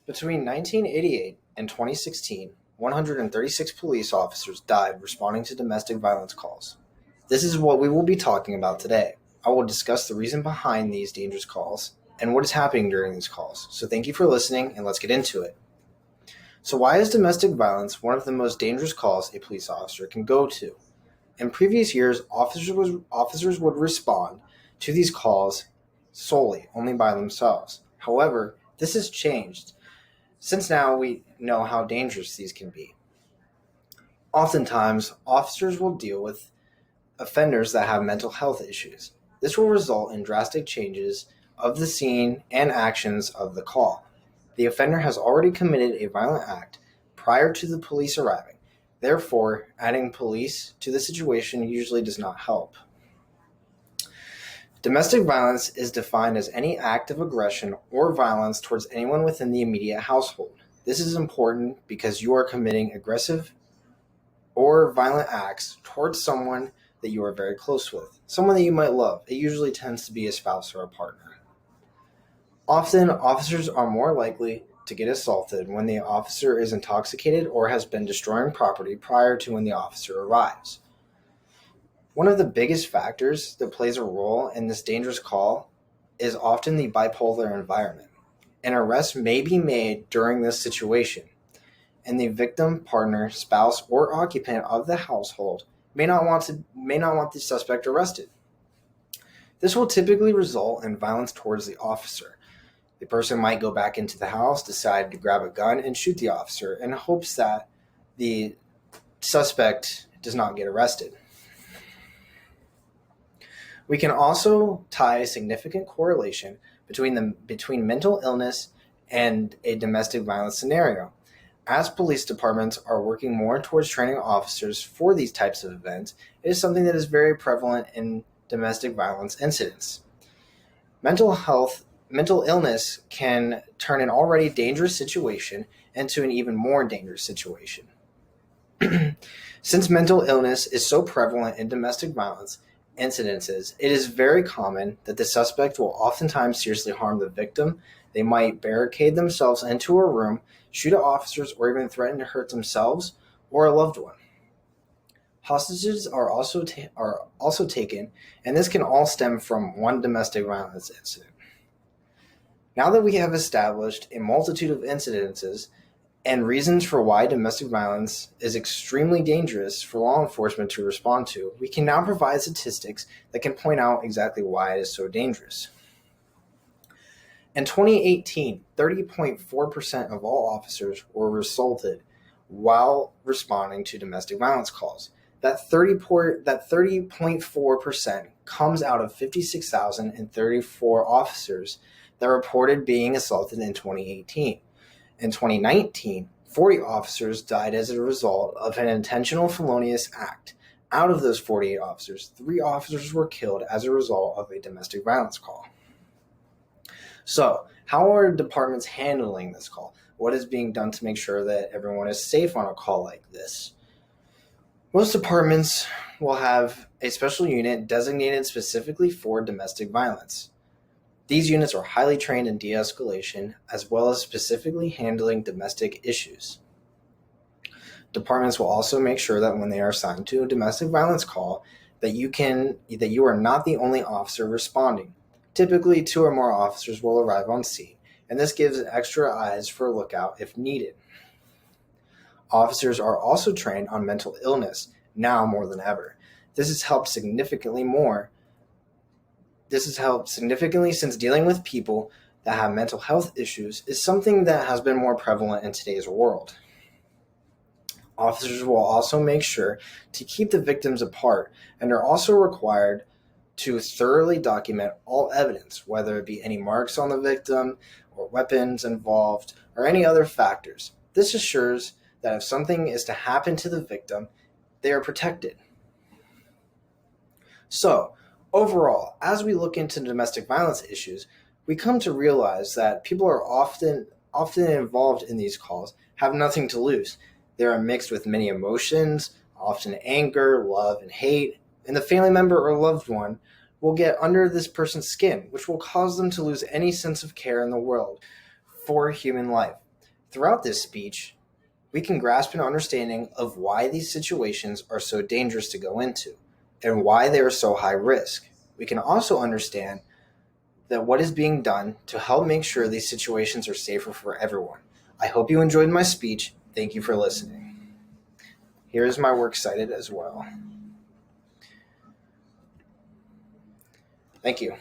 Between 1988 and 2016, 136 police officers died responding to domestic violence calls. This is what we will be talking about today. I will discuss the reason behind these dangerous calls and what is happening during these calls. So thank you for listening, and let's get into it. So why is domestic violence one of the most dangerous calls a police officer can go to? In previous years, officers would respond to these calls solely, only by themselves. However, this has changed since now we know how dangerous these can be. Oftentimes, officers will deal with offenders that have mental health issues. This will result in drastic changes of the scene and actions of the call. The offender has already committed a violent act prior to the police arriving. Therefore, adding police to the situation usually does not help. Domestic violence is defined as any act of aggression or violence towards anyone within the immediate household. This is important because you are committing aggressive or violent acts towards someone that you are very close with, someone that you might love. It usually tends to be a spouse or a partner. Often, officers are more likely to get assaulted when the officer is intoxicated or has been destroying property prior to when the officer arrives. One of the biggest factors that plays a role in this dangerous call is often the bipolar environment. An arrest may be made during this situation, and the victim, partner, spouse, or occupant of the household may not want the suspect arrested. This will typically result in violence towards the officer. The person might go back into the house, decide to grab a gun, and shoot the officer in hopes that the suspect does not get arrested. We can also tie a significant correlation between mental illness and a domestic violence scenario. As police departments are working more towards training officers for these types of events, it is something that is very prevalent in domestic violence incidents. Mental illness can turn an already dangerous situation into an even more dangerous situation. Since mental illness is so prevalent in domestic violence incidences, it is very common that the suspect will oftentimes seriously harm the victim. They might barricade themselves into a room, shoot at officers, or even threaten to hurt themselves or a loved one. Hostages are also taken, and this can all stem from one domestic violence incident. Now that we have established a multitude of incidences and reasons for why domestic violence is extremely dangerous for law enforcement to respond to, we can now provide statistics that can point out exactly why it is so dangerous. In 2018, 30.4% of all officers were assaulted while responding to domestic violence calls. That 30.4% comes out of 56,034 officers that reported being assaulted in 2018. In 2019, 40 officers died as a result of an intentional felonious act. Out of those 48 officers, 3 officers were killed as a result of a domestic violence call. So, how are departments handling this call? What is being done to make sure that everyone is safe on a call like this? Most departments will have a special unit designated specifically for domestic violence. These units are highly trained in de-escalation as well as specifically handling domestic issues. Departments will also make sure that when they are assigned to a domestic violence call, that you are not the only officer responding. Typically, 2 or more officers will arrive on scene, and this gives extra eyes for a lookout if needed. Officers are also trained on mental illness, now more than ever. This has helped significantly since dealing with people that have mental health issues is something that has been more prevalent in today's world. Officers will also make sure to keep the victims apart and are also required to thoroughly document all evidence, whether it be any marks on the victim or weapons involved or any other factors. This assures that if something is to happen to the victim, they are protected. So, overall, as we look into domestic violence issues, we come to realize that people are often involved in these calls have nothing to lose. They are mixed with many emotions, often anger, love, and hate, and the family member or loved one will get under this person's skin, which will cause them to lose any sense of care in the world for human life. Throughout this speech, we can grasp an understanding of why these situations are so dangerous to go into and why they are so high risk. We can also understand that what is being done to help make sure these situations are safer for everyone. I hope you enjoyed my speech. Thank you for listening. Here is my works cited as well. Thank you.